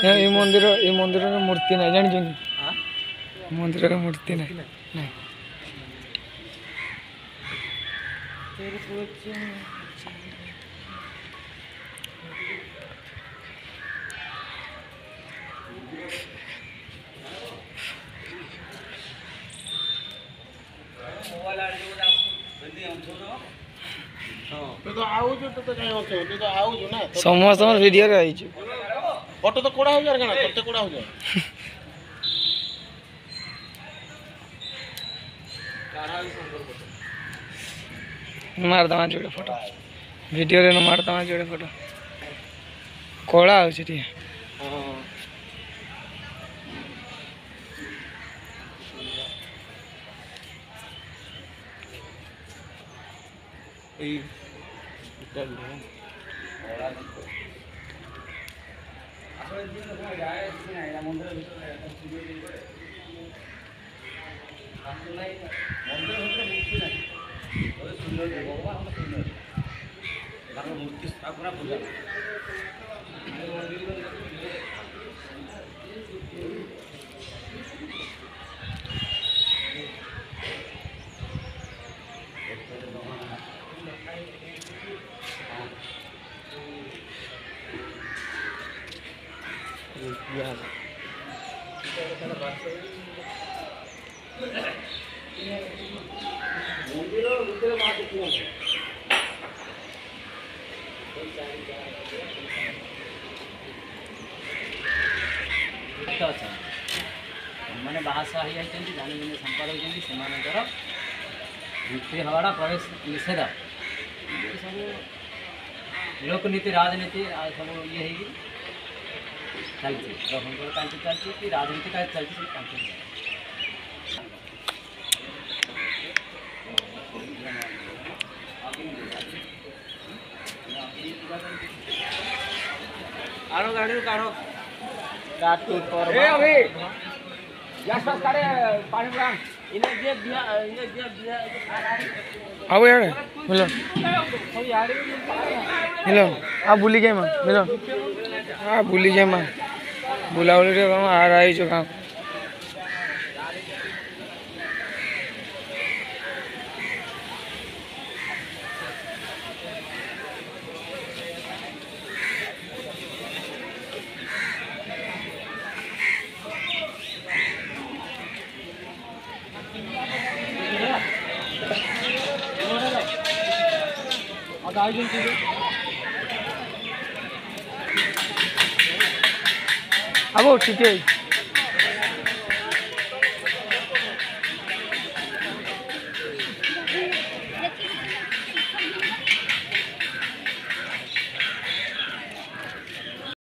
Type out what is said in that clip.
ये मंदिर मूर्ति ना जानी मंदिर का मूर्ति ना समस्त वीडियो रे आइछ फोटो तो कोड़ा हो जाए कना करते कोड़ा हो जाए मार दमा जोड़े फोटो वीडियो रे न मार दमा जोड़े फोटो कोड़ा हो छटी हां ए चल कोड़ा मूर्ति स्थापना पूजा मैंने बाहासा हो जाती जानी जानी संपाद होती से भित्री हवाड़ा प्रवेश निषेध सब लोकनीति राजनीति सब ये चलती चलती कि राजनीति का चलती आरो गाड़ी काढ़ो काटू पर ए अभी गैस बस काढ़े पानी ब्रांड इन्हें जे आओ यार मिलन मिलन आ भूली गए मां मिलन आ भूली गए मां बुलावली रे आ रहा है जो काम अब ठीक है।